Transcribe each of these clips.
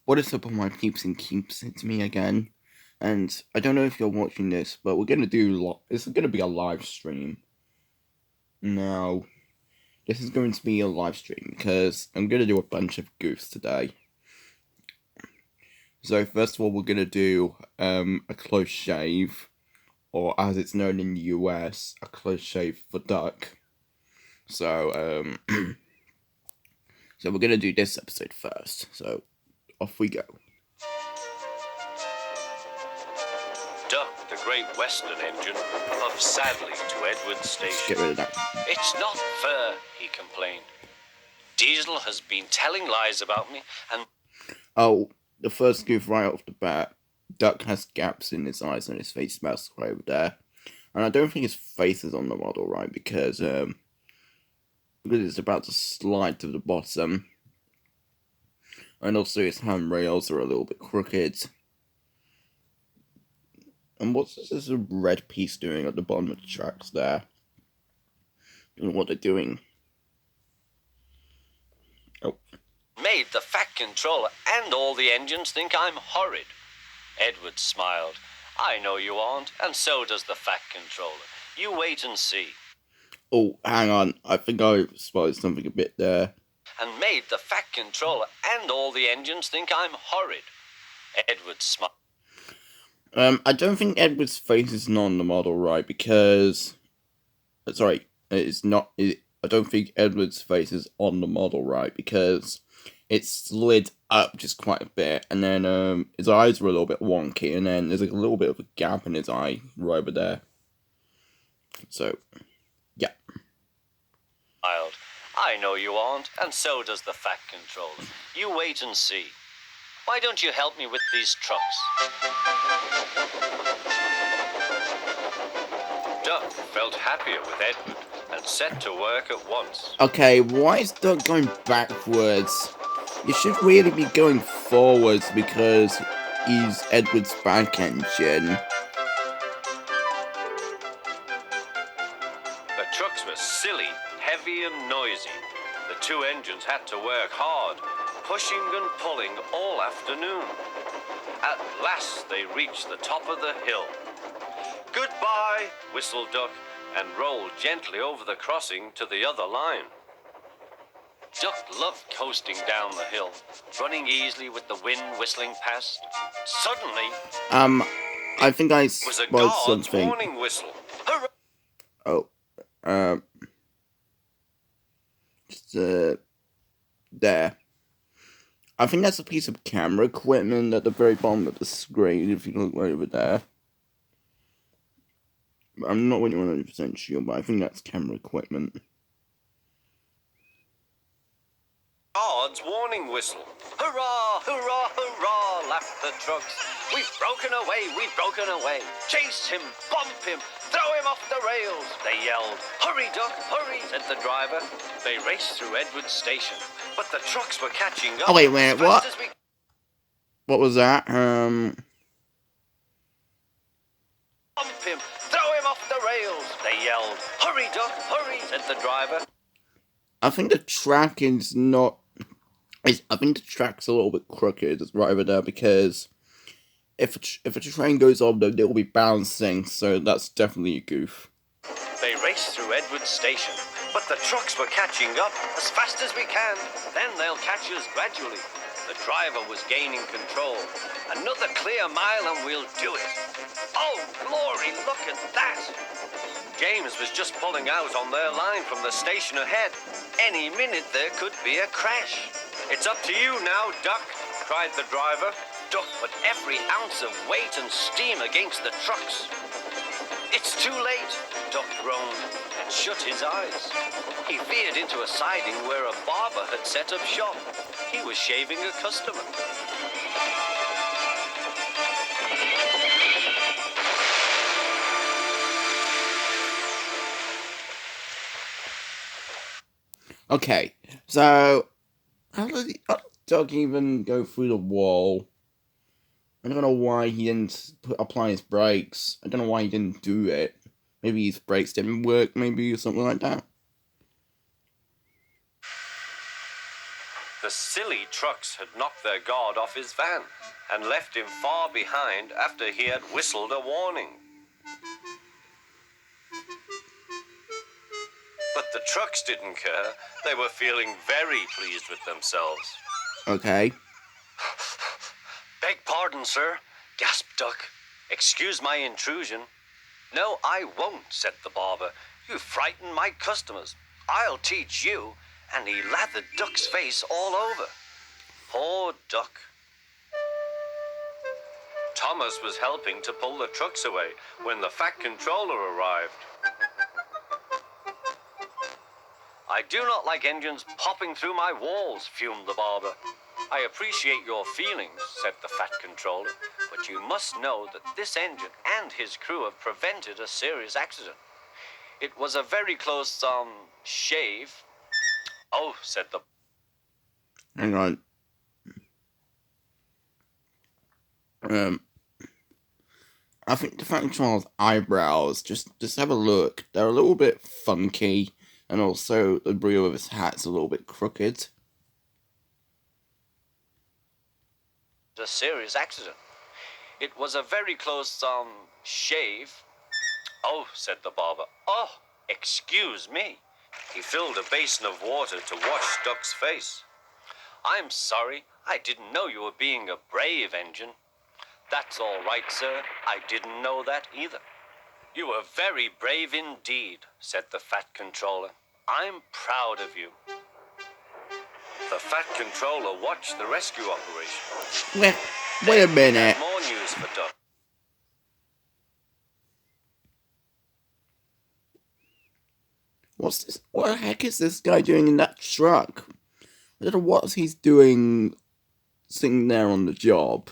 What is up, all my peeps and keeps? It's me again, and I don't know if you're watching this, but we're gonna do. It's gonna be a live stream. Now, this is going to be a live stream because I'm gonna do a bunch of goofs today. So first of all, we're gonna do a close shave, or as it's known in the US, a close shave for duck. So so we're gonna do this episode first. So off we go. Duck, the Great Western engine, puffed sadly to Edward's Let's station. get rid of that. It's not fair, he complained. Diesel has been telling lies about me, and Oh, the first goof right off the bat. Duck has gaps in his eyes and his face mask right over there. And I don't think his face is on the model right because it's about to slide to the bottom. And also his handrails are a little bit crooked. And what's this red piece doing at the bottom of the tracks there? I don't know what they're doing. Oh. made the Fat Controller and all the engines think I'm horrid. Edward smiled. I know you aren't, and so does the Fat Controller. You wait and see. Oh, hang on. I think I spotted something a bit there. And made the Fat Controller and all the engines think I'm horrid. Edward smiled. I don't think Edward's face is not on the model right because... Sorry, it's not... I don't think Edward's face is on the model right because it slid up just quite a bit, and then his eyes were a little bit wonky, and then there's like a little bit of a gap in his eye right over there. So, yeah. I know you aren't, and so does the Fat Controller. You wait and see. Why don't you help me with these trucks? Duck felt happier with Edward and set to work at once. Okay, why is Doug going backwards? You should really be going forwards because he's Edward's back engine. The trucks were silly, heavy and noisy. The two engines had to work hard, pushing and pulling all afternoon. At last they reached the top of the hill. Goodbye, whistled Duck, and rolled gently over the crossing to the other line. Duck loved coasting down the hill, running easily with the wind whistling past. Suddenly, I think I was a spotted guard's something. warning whistle. Hurrah! Oh, just, there. I think that's a piece of camera equipment at the very bottom of the screen, if you look right over there. I'm not 100% sure, but I think that's camera equipment. Guard's warning whistle. Hurrah, hurrah, hurrah, laughed the trucks. We've broken away. Chase him, bump him, throw him off the rails, they yelled. Hurry, Duck, hurry, said the driver. They raced through Edward's station, but the trucks were catching up. Oh, wait a minute, as fast what? as we... What was that? Bump him, throw him off the rails, they yelled. Hurry, Duck, hurry, said the driver. I think the track is not... I think the track's a little bit crooked right over there because if a train goes on, then it'll be bouncing, so that's definitely a goof. They raced through Edward's station, but the trucks were catching up as fast as we can. Then they'll catch us gradually. The driver was gaining control. Another clear mile and we'll do it. Oh, glory, look at that! James was just pulling out on their line from the station ahead. Any minute there could be a crash. It's up to you now, Duck, cried the driver. Duck put every ounce of weight and steam against the trucks. It's too late, Duck groaned and shut his eyes. He veered into a siding where a barber had set up shop. He was shaving a customer. Okay, so how did Doug even go through the wall? I don't know why he didn't apply his brakes. I don't know why he didn't do it. Maybe his brakes didn't work, maybe, or something like that. The silly trucks had knocked their guard off his van and left him far behind after he had whistled a warning. But the trucks didn't care. They were feeling very pleased with themselves. Okay. Beg pardon, sir, gasped Duck. Excuse my intrusion. No, I won't, said the barber. You frighten my customers. I'll teach you. And he lathered Duck's face all over. Poor Duck. Thomas was helping to pull the trucks away when the Fat Controller arrived. I do not like engines popping through my walls, fumed the barber. I appreciate your feelings, said the Fat Controller, but you must know that this engine and his crew have prevented a serious accident. It was a very close, shave. Oh, said the... Hang on. I think the Fat Controller's eyebrows, just have a look. They're a little bit funky, and also the brim of his hat's a little bit crooked. A serious accident. It was a very close, shave. Oh, said the barber. Oh, excuse me. He filled a basin of water to wash Duck's face. I'm sorry. I didn't know you were being a brave engine. That's all right, sir. I didn't know that either. You were very brave indeed, said the Fat Controller. I'm proud of you. The Fat Controller watched the rescue operation. Wait a minute. More news for Duck. What's this? What the heck is this guy doing in that truck? I don't know what he's doing sitting there on the job.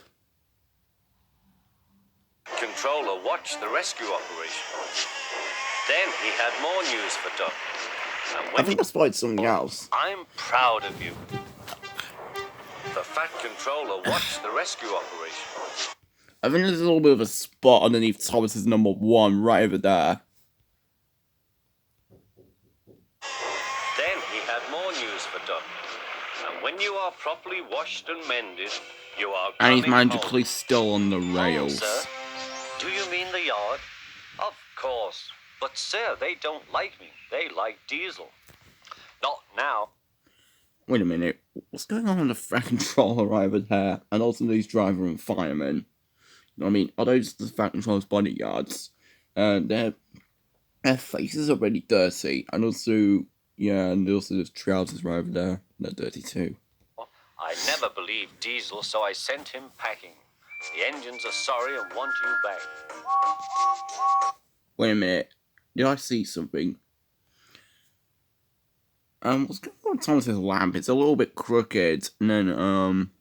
Controller watched the rescue operation. Then he had more news for Duck. I think I spotted something else. I'm proud of you. The Fat Controller watched the rescue operation. I think there's a little bit of a spot underneath Thomas's number 1 right over there. Then he had more news for Duck. And when you are properly washed and mended, you are And he's coming magically still on the rails. Home, sir? Do you mean the yard? Of course. But, sir, they don't like me. They like Diesel. Not now. Wait a minute. What's going on with the Fat Controller right over there? And also these driver and firemen. I mean, are those the Fat Controller's bodyguards? Their faces are already dirty. And also, yeah, and also there's trousers right over there. They're dirty too. I never believed Diesel, so I sent him packing. The engines are sorry and want you back. Wait a minute. Did I see something? What's going on with Thomas's lamp? It's a little bit crooked. And then,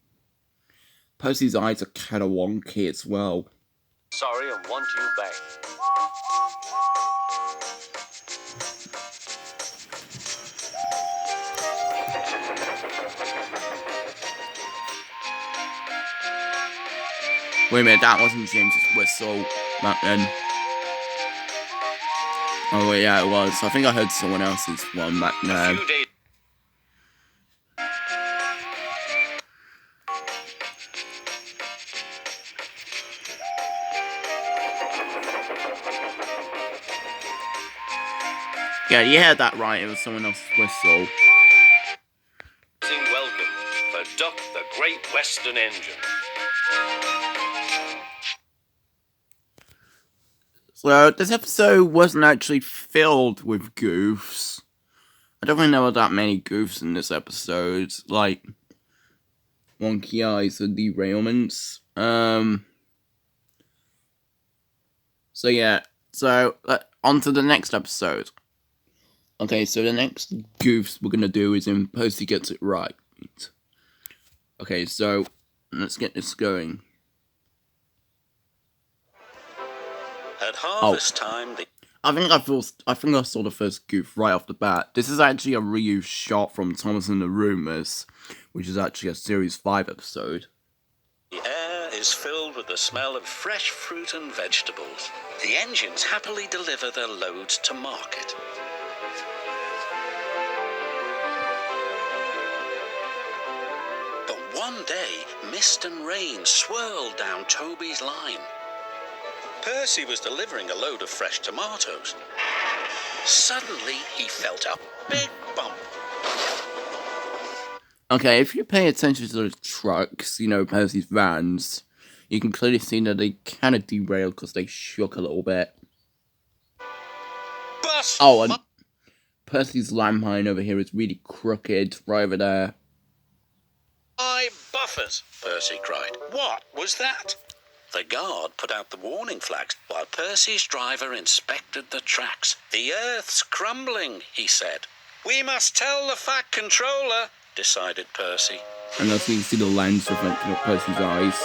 Percy's eyes are kind of wonky as well. Sorry and want you back. Wait a minute, that wasn't James's whistle back then. Oh, wait, yeah, it was. I think I heard someone else's one back there. Yeah, you heard that right, it was someone else's whistle. Welcome for Duck the Great Western Engine. So, this episode wasn't actually filled with goofs. I don't think there were that many goofs in this episode. Like, wonky eyes and derailments. So, yeah. So, on to the next episode. Okay, so the next goofs we're gonna do is in Percy Gets It Right. Okay, so, let's get this going. At harvest time, I think I saw the first goof right off the bat. This is actually a reused shot from Thomas and the Rumors, which is actually a Series 5 episode. The air is filled with the smell of fresh fruit and vegetables. The engines happily deliver their loads to market. One day, mist and rain swirled down Toby's line. Percy was delivering a load of fresh tomatoes. Suddenly, he felt a big bump. Okay, if you pay attention to the trucks, you know, Percy's vans, you can clearly see that they kind of derailed because they shook a little bit. But Oh, and Percy's landmine over here is really crooked, right over there. my buffers, Percy cried. What was that? The guard put out the warning flags while Percy's driver inspected the tracks. The earth's crumbling, he said. We must tell the Fat Controller, decided Percy. And also you can see the lens reflecting off Percy's eyes.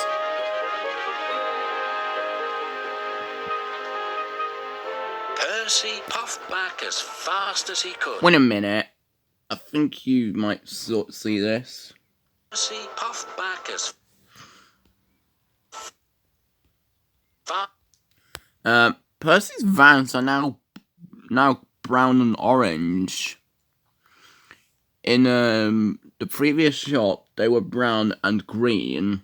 Percy puffed back as fast as he could. Wait a minute. I think you might sort of see this. Percy puffed back as fast. Percy's vans are now brown and orange. In the previous shot, they were brown and green,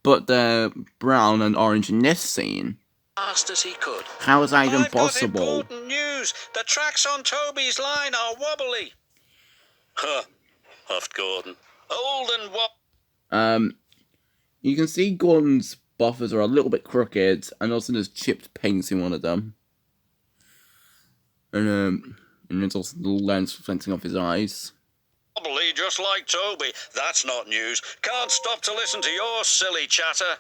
but they're brown and orange in this scene. Fast as he could. How is that even I've got possible? important news. The tracks on Toby's line are wobbly. Huh, huffed Gordon. Old and wobbly. You can see Gordon's buffers are a little bit crooked, and also there's chipped paint in one of them. And there's also the lens reflecting off his eyes. Wobbly just like Toby. That's not news. Can't stop to listen to your silly chatter.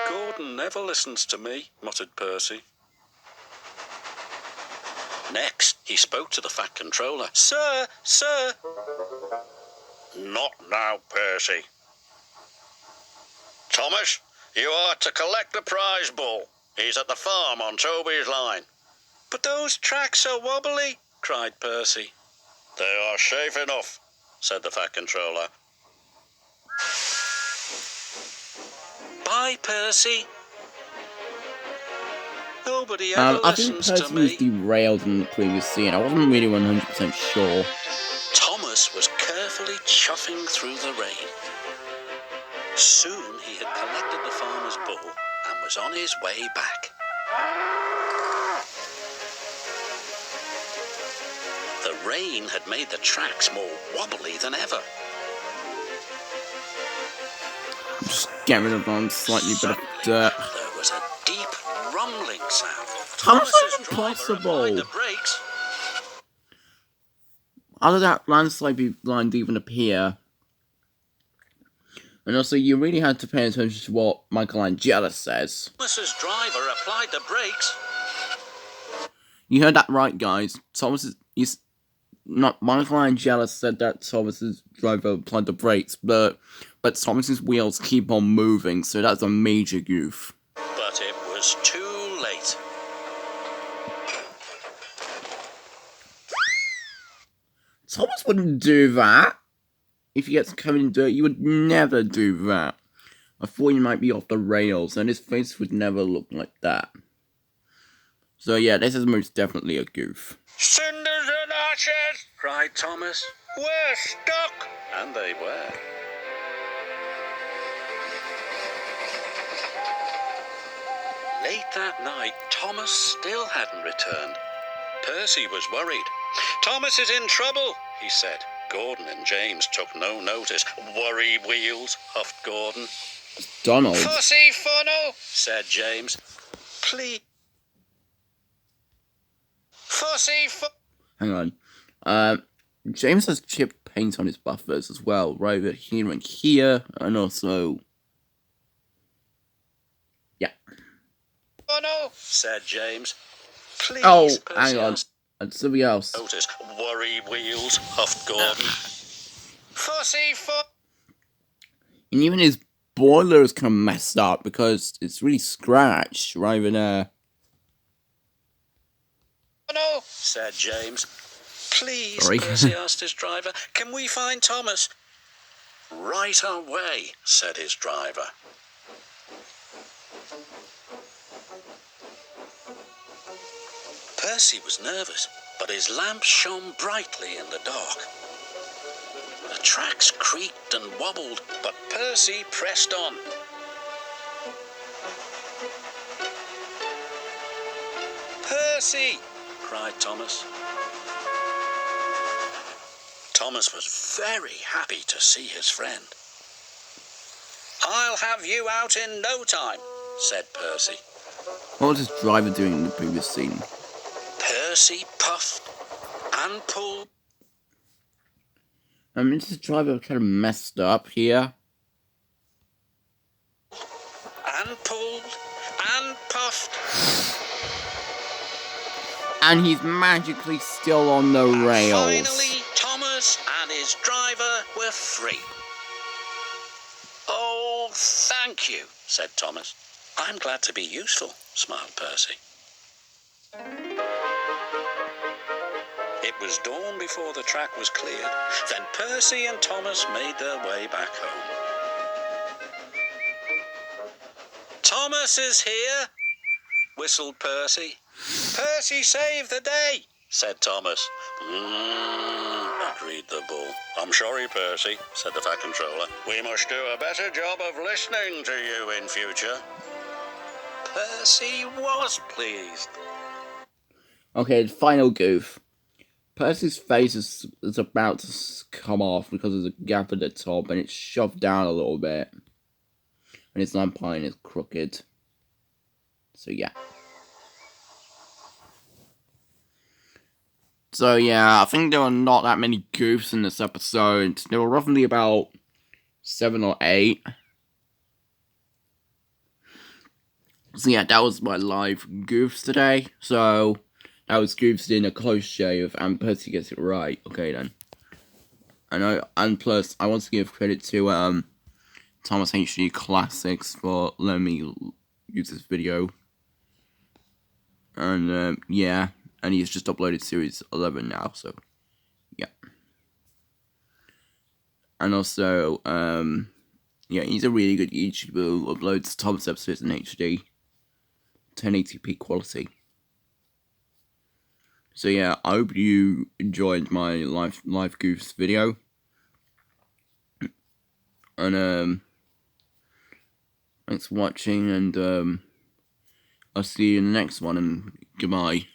Gordon never listens to me, muttered Percy. Next, he spoke to the Fat Controller. Sir! Not now, Percy. Thomas, you are to collect the prize bull. He's at the farm on Toby's line. But those tracks are wobbly, cried Percy. They are safe enough, said the Fat Controller. Bye, Percy. Nobody ever I think listens to Percy was me. derailed in the previous scene. I wasn't really 100% sure. Thomas was carefully chuffing through the rain. Soon he had collected the farmer's bull and was on his way back. The rain had made the tracks more wobbly than ever. Just get rid of one slightly bit of dirt. There was a deep rumbling sound. How is Thomas's that driver possible? applied the brakes. How did that landslide blind even appear? And also, you really had to pay attention to what Michelangelo says. Thomas's driver applied the brakes. You heard that right, guys. Michelangelo said that Thomas's driver applied the brakes, but Thomas's wheels keep on moving, so that's a major goof. But it was too late. Thomas wouldn't do that. If you get covered in dirt, you would never do that. I thought you might be off the rails, and his face would never look like that. So yeah, this is most definitely a goof. Cinders and ashes, cried Thomas. We're stuck. And they were. Late that night, Thomas still hadn't returned. Percy was worried. Thomas is in trouble, he said. Gordon and James took no notice. Worry wheels, huffed Gordon. Donald. Fussy funnel, said James. Please. Fussy funnel. Hang on. James has chipped paint on his buffers as well, right over here and here, and also... yeah. Funnel, said James. Please, Oh, Percy hang on. asked. And something else. Notice. Worry wheels, huffed Gordon. Fussy funnel. And even his boiler is kind of messed up because it's really scratched right over there. No, said James. Please, Sorry. Percy asked his driver, can we find Thomas? Right away, said his driver. Percy was nervous, but his lamp shone brightly in the dark. The tracks creaked and wobbled, but Percy pressed on. Percy! cried Thomas. Thomas was very happy to see his friend. I'll have you out in no time, said Percy. What was his driver doing in the previous scene? Percy puffed and pulled. I mean, this driver kind of messed up here. And pulled and puffed. And he's magically still on the rails. Finally, Thomas and his driver were free. Oh, thank you, said Thomas. I'm glad to be useful, smiled Percy. It was dawn before the track was cleared. Then Percy and Thomas made their way back home. Thomas is here, whistled Percy. Percy saved the day, said Thomas. Agreed the bull. I'm sorry, Percy, said the Fat Controller. We must do a better job of listening to you in future. Percy was pleased. Okay, the final goof. Percy's face is about to come off because there's a gap at the top and it's shoved down a little bit. And his umpire is crooked. So yeah. So yeah, I think there were not that many goofs in this episode. There were roughly about 7 or 8. So yeah, that was my live goofs today. So that was goofs in a close shave, and Percy gets it right. Okay then. And plus I want to give credit to Thomas HD Classics for letting me use this video. And yeah. And he's just uploaded series 11 now, so yeah. And also, yeah, he's a really good YouTuber who uploads Thomas episodes in HD, 1080p quality. So yeah, I hope you enjoyed my live goofs video. And thanks for watching, and I'll see you in the next one, and goodbye.